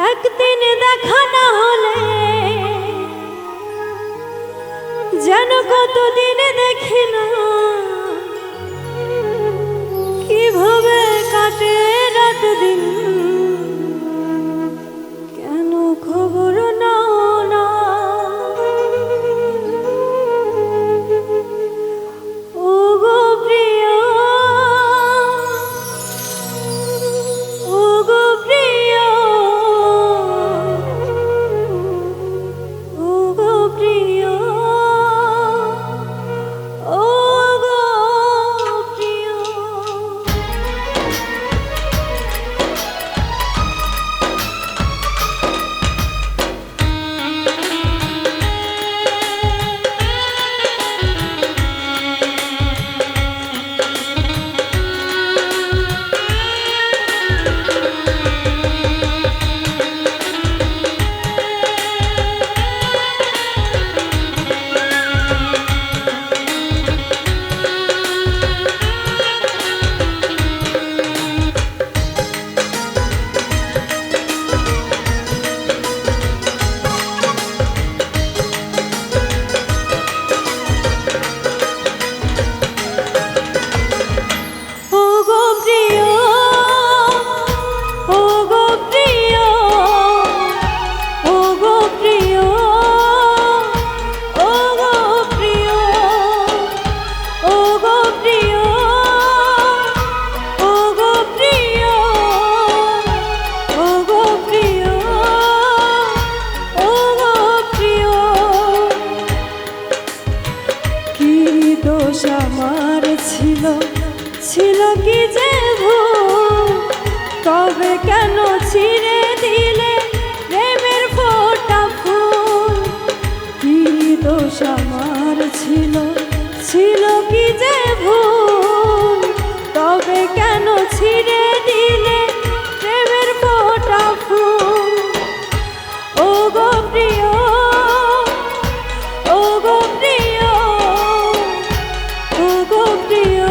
একদিন দেখা না হলে যেন কতদিন দেখি না, কিভাবে কাটে রাত দিন, কেন খবর নাও না। ও গো প্রিয়, ও গো প্রিয়, ও গো প্রিয়, ও গো প্রিয়। আমার ছিল কি যে ভুল, তবে কেন ছিঁড়ে দিলে প্রেমের ফোঁটা ফুল। কি দোষ আমার ছিল কি যে ভুল, তবে কেন ছিঁড়ে দিলে প্রেমের ফোঁটা ফুল। ও গো প্রিয়, ও গো প্রিয়, ও গো প্রিয়,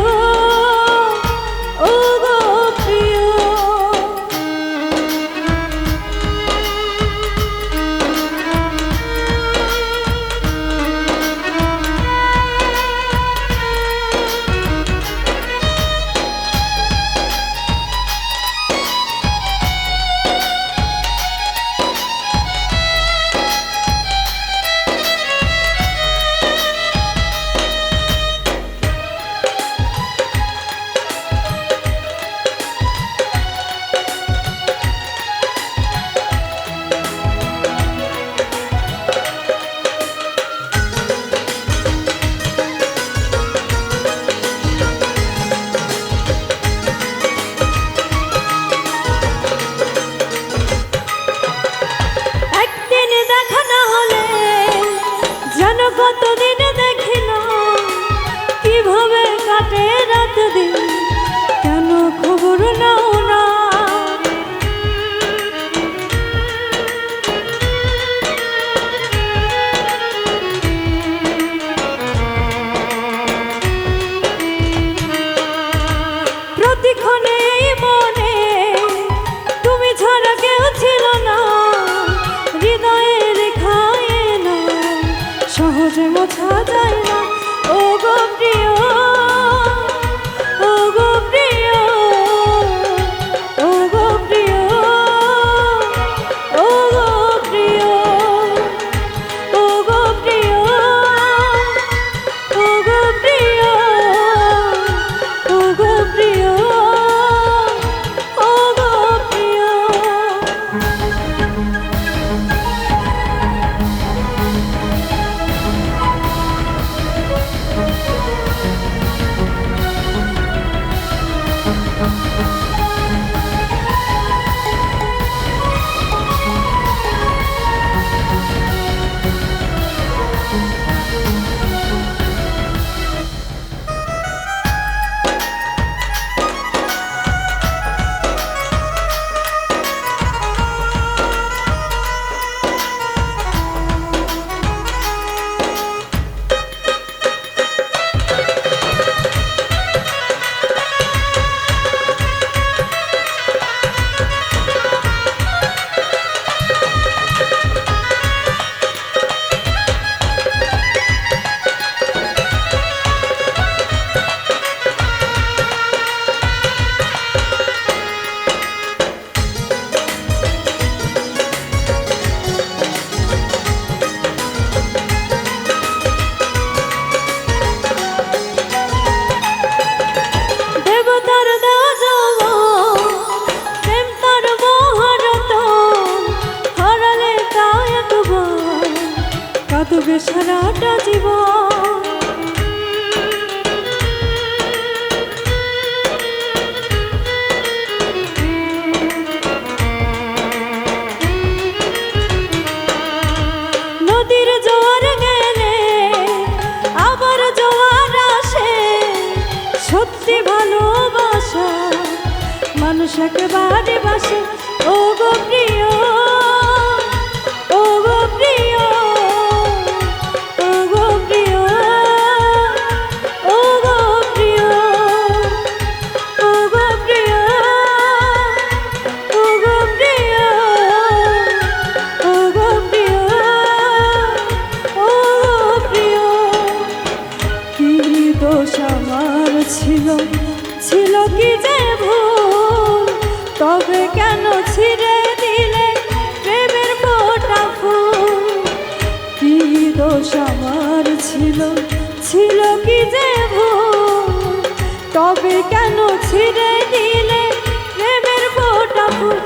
ও গো প্রিয়। কতদিন দেখি না, কিভাবে কাটে রাত দিন, কেন খবর নাও না। প্রতিক্ষণে মনে তুমি ছাড়া কেউ ছিল না, হৃদয়ে রেখায় না সহজে মোছা কাটবে সারাটা জীবন। নদীর জোয়ার গেলে আবার জোয়ার আসে, সত্যি ভালোবাসা মানুষ একেবারে বাসে। ও গো প্রিয়, ও গো প্রিয়, ও গো প্রিয়, ও গো প্রিয়, ও গো প্রিয়, ও গো প্রিয়, ও গো প্রিয়, ও গো প্রিয়। কি দোষ আমার ছিল, ছিল কি যে ভুল, তবে কেন ছিঁড়ে দিলে প্রেমের ফোঁটা ফুল। কি দোষ আমার ছিল, ছিল কি যে ভুল, তবে কেন ছিঁড়ে দিলে প্রেমের ফোঁটা ফুল।